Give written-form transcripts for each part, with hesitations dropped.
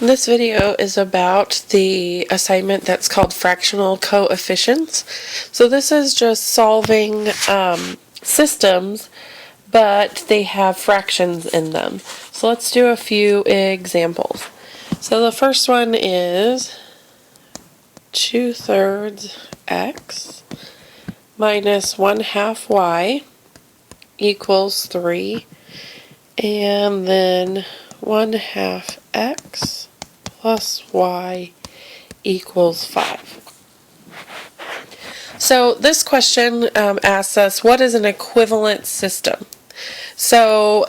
This video is about the assignment that's called Fractional Coefficients. So this is just solving systems, but they have fractions in them. So let's do a few examples. So the first one is 2/3 x minus 1/2 y equals 3, and then 1/2 x plus y equals 5. So this question asks us, what is an equivalent system? So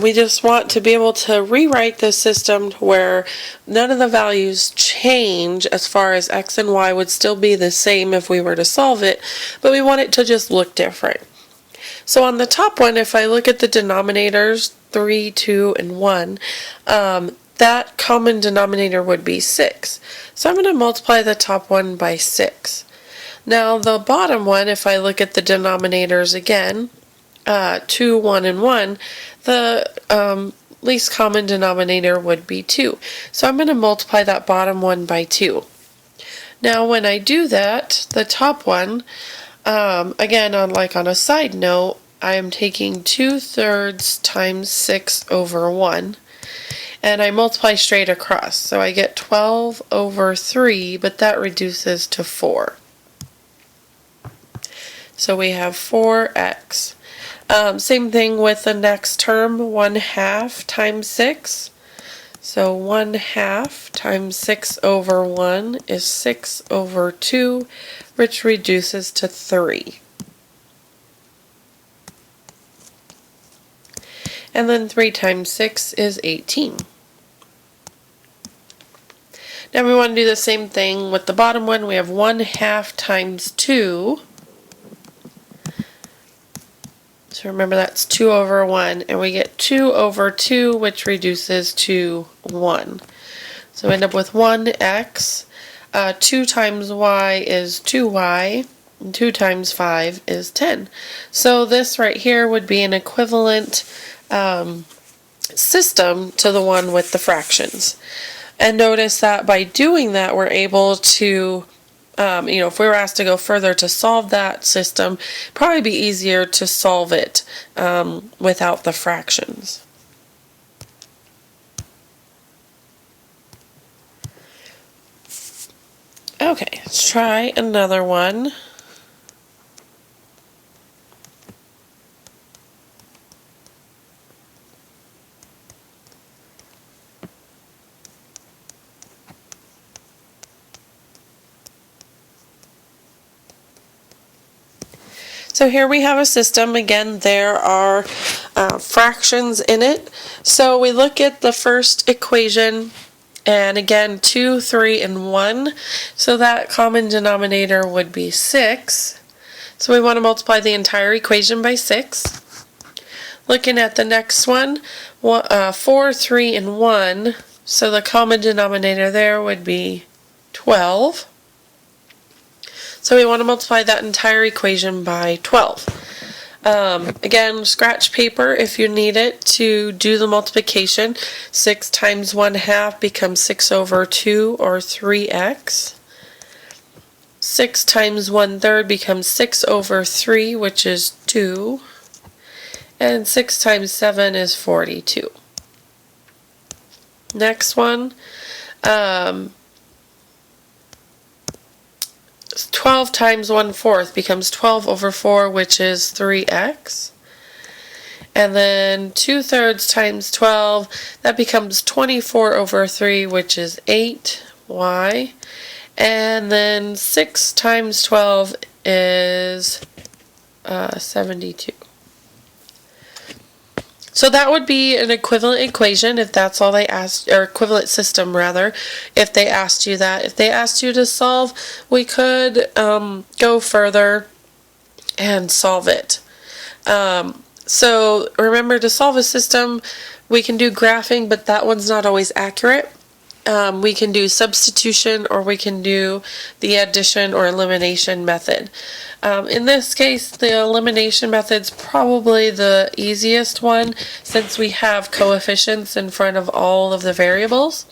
we just want to be able to rewrite this system to where none of the values change as far as x and y would still be the same if we were to solve it, but we want it to just look different. So on the top one, if I look at the denominators, 3, 2, and 1, that common denominator would be 6. So I'm going to multiply the top one by 6. Now the bottom one, if I look at the denominators again, 2, 1, and 1, the least common denominator would be 2. So I'm going to multiply that bottom one by 2. Now when I do that, the top one, again, on a side note, I am taking 2/3 times 6 over 1, and I multiply straight across. So I get 12 over 3, but that reduces to 4. So we have 4x. Same thing with the next term, 1/2 times 6. So 1/2 times 6 over 1 is 6 over 2, which reduces to 3. And then 3 times 6 is 18. Now we want to do the same thing with the bottom one. We have 1/2 times 2. So remember that's 2 over 1, and we get 2 over 2, which reduces to 1. So we end up with 1x. 2 times y is 2y, and 2 times 5 is 10. So this right here would be an equivalent system to the one with the fractions. And notice that by doing that, we're able to, if we were asked to go further to solve that system, probably be easier to solve it without the fractions. Okay, let's try another one. So here we have a system. Again, there are fractions in it. So we look at the first equation, and again 2, 3, and 1. So that common denominator would be 6. So we want to multiply the entire equation by 6. Looking at the next one, 4, 3, and 1. So the common denominator there would be 12. So we want to multiply that entire equation by 12. Again, scratch paper if you need it to do the multiplication. 6 times 1/2 becomes 6 over 2, or 3x. 6 times 1/3 becomes 6 over 3, which is 2. And 6 times 7 is 42. Next one. 12 times 1/4 becomes 12 over 4, which is 3x. And then 2/3 times 12, that becomes 24 over 3, which is 8y. And then 6 times 12 is 72. So that would be an equivalent equation if that's all they asked, or equivalent system rather, if they asked you that. If they asked you to solve, we could go further and solve it. So remember, to solve a system, we can do graphing, but that one's not always accurate. We can do substitution, or we can do the addition or elimination method. In this case, the elimination method's probably the easiest one, since we have coefficients in front of all of the variables.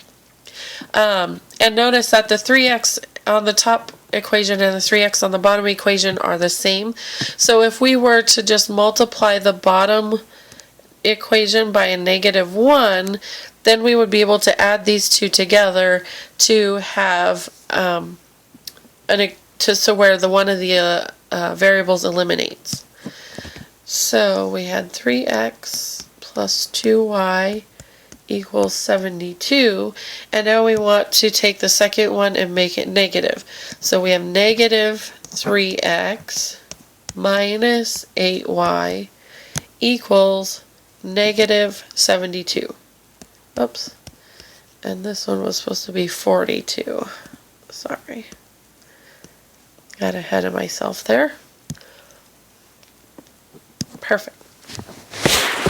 And notice that the 3x on the top equation and the 3x on the bottom equation are the same. So if we were to just multiply the bottom equation by a -1, then we would be able to add these two together to have so where the one of the variables eliminates. So we had 3x plus 2y equals 72, and now we want to take the second one and make it negative. So we have negative 3x minus 8y equals negative 72. Oops. And this one was supposed to be 42. Sorry. Got ahead of myself there. Perfect.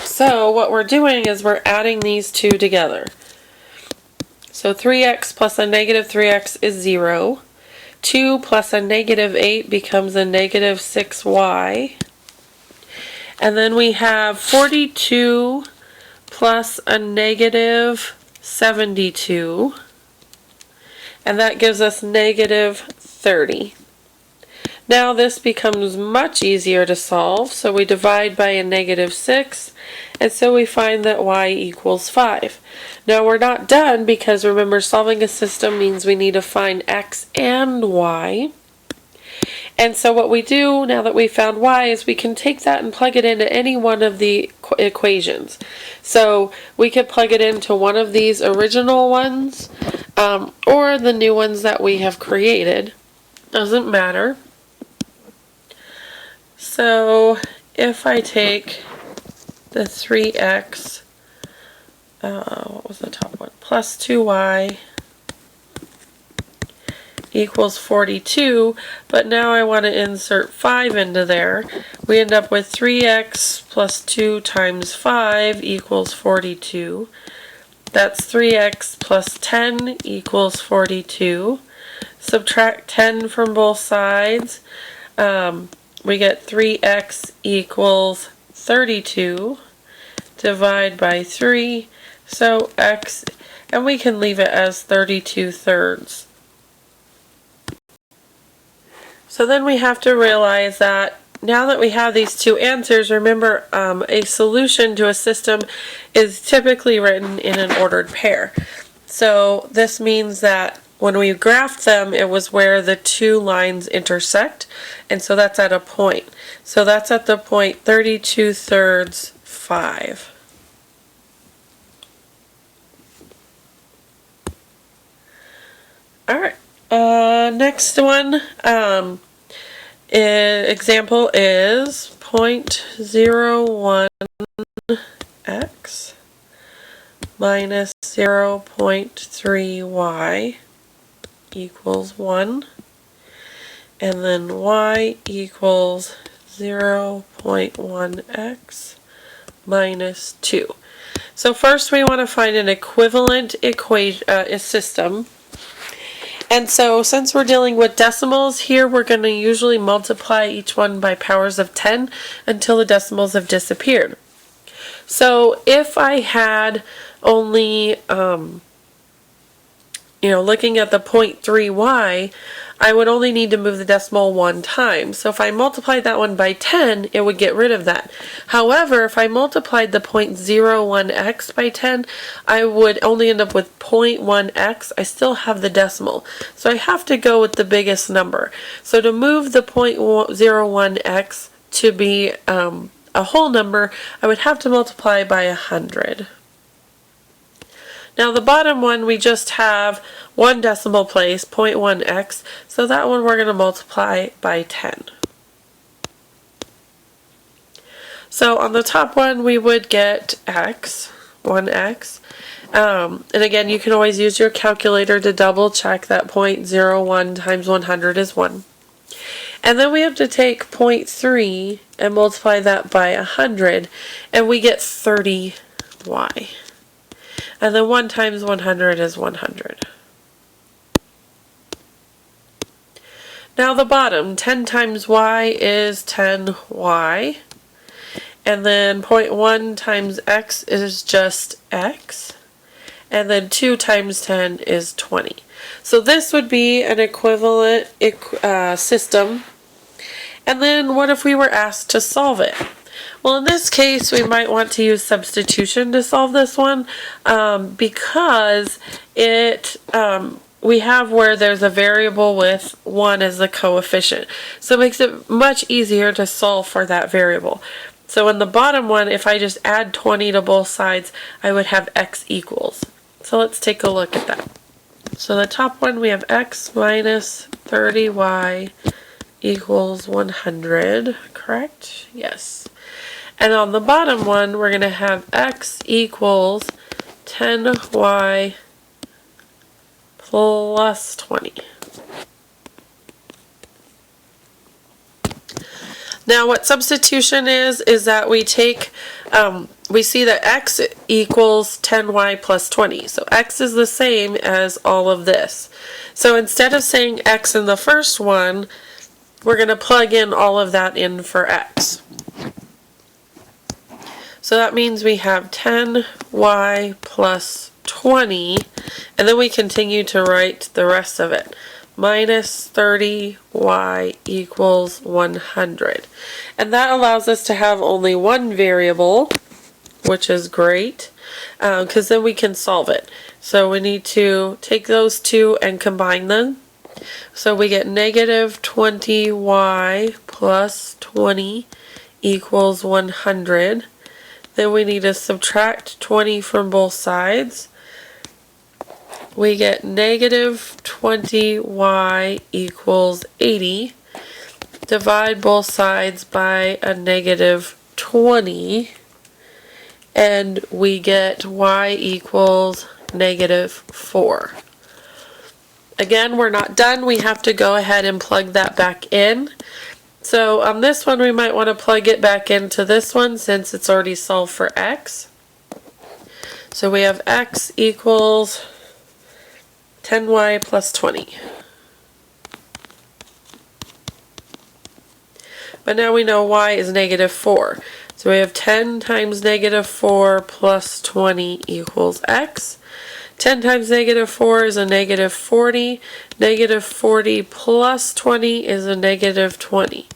So what we're doing is we're adding these two together. So 3x plus a negative 3x is 0. 2 plus a negative 8 becomes a negative 6y. And then we have 42 plus a negative 72. And that gives us negative 30. Now this becomes much easier to solve, so we divide by a negative 6, and so we find that y equals 5. Now we're not done, because remember, solving a system means we need to find x and y. And so what we do, now that we found y, is we can take that and plug it into any one of the equations. So we could plug it into one of these original ones, or the new ones that we have created. Doesn't matter. So if I take the 3x, what was the top one? Plus 2y equals 42, but now I want to insert 5 into there. We end up with 3x plus 2 times 5 equals 42. That's 3x plus 10 equals 42. Subtract 10 from both sides. We get 3x equals 32. Divide by 3. So x, and we can leave it as 32/3. So then we have to realize that now that we have these two answers, remember a solution to a system is typically written in an ordered pair. So this means that when we graphed them, it was where the two lines intersect, and so that's at a point. So that's at the point 32/3, 5. Alright, next one, example is 0.01x minus 0.3y equals 1, and then y equals 0.1x minus 2. So first we want to find an equivalent system. And so since we're dealing with decimals here, we're going to usually multiply each one by powers of 10 until the decimals have disappeared. So if I had only, looking at the 0.3y, I would only need to move the decimal one time. So if I multiplied that one by 10, it would get rid of that. However, if I multiplied the 0.01x by 10, I would only end up with 0.1x. I still have the decimal. So I have to go with the biggest number. So to move the 0.01x to be a whole number, I would have to multiply by 100. Now the bottom one, we just have one decimal place, 0.1x, so that one we're going to multiply by 10. So on the top one we would get x, 1x, and again you can always use your calculator to double check that 0.01 times 100 is 1. And then we have to take 0.3 and multiply that by 100, and we get 30y. And then 1 times 100 is 100. Now the bottom, 10 times y is 10y. And then 0.1 times x is just x. and then 2 times 10 is 20. So this would be an equivalent system. And then what if we were asked to solve it? Well, in this case, we might want to use substitution to solve this one because we have where there's a variable with 1 as the coefficient. So it makes it much easier to solve for that variable. So in the bottom one, if I just add 20 to both sides, I would have x equals. So let's take a look at that. So the top one, we have x minus 30y equals 100, correct? Yes. And on the bottom one, we're going to have x equals 10y plus 20. Now what substitution is that we take, we see that x equals 10y plus 20. So x is the same as all of this. So instead of saying x in the first one, we're going to plug in all of that in for x. So that means we have 10y plus 20, and then we continue to write the rest of it. Minus 30y equals 100. And that allows us to have only one variable, which is great, because then we can solve it. So we need to take those two and combine them. So we get negative 20y plus 20 equals 100. Then we need to subtract 20 from both sides. We get negative 20y equals 80. Divide both sides by a negative 20. And we get y equals negative 4. Again, we're not done. We have to go ahead and plug that back in. So on this one, we might want to plug it back into this one since it's already solved for x. So we have x equals 10y plus 20. But now we know y is negative 4. So we have 10 times negative 4 plus 20 equals x. 10 times negative 4 is a negative 40. Negative 40 plus 20 is a negative 20.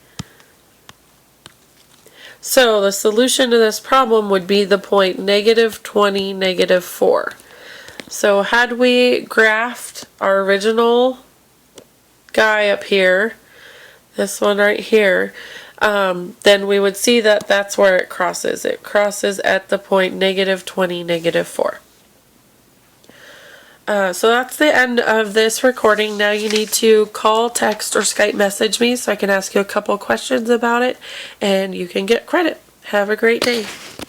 So the solution to this problem would be the point negative 20, negative 4. So had we graphed our original guy up here, this one right here, then we would see that that's where it crosses. It crosses at the point negative 20, negative 4. So that's the end of this recording. Now you need to call, text, or Skype message me so I can ask you a couple questions about it and you can get credit. Have a great day.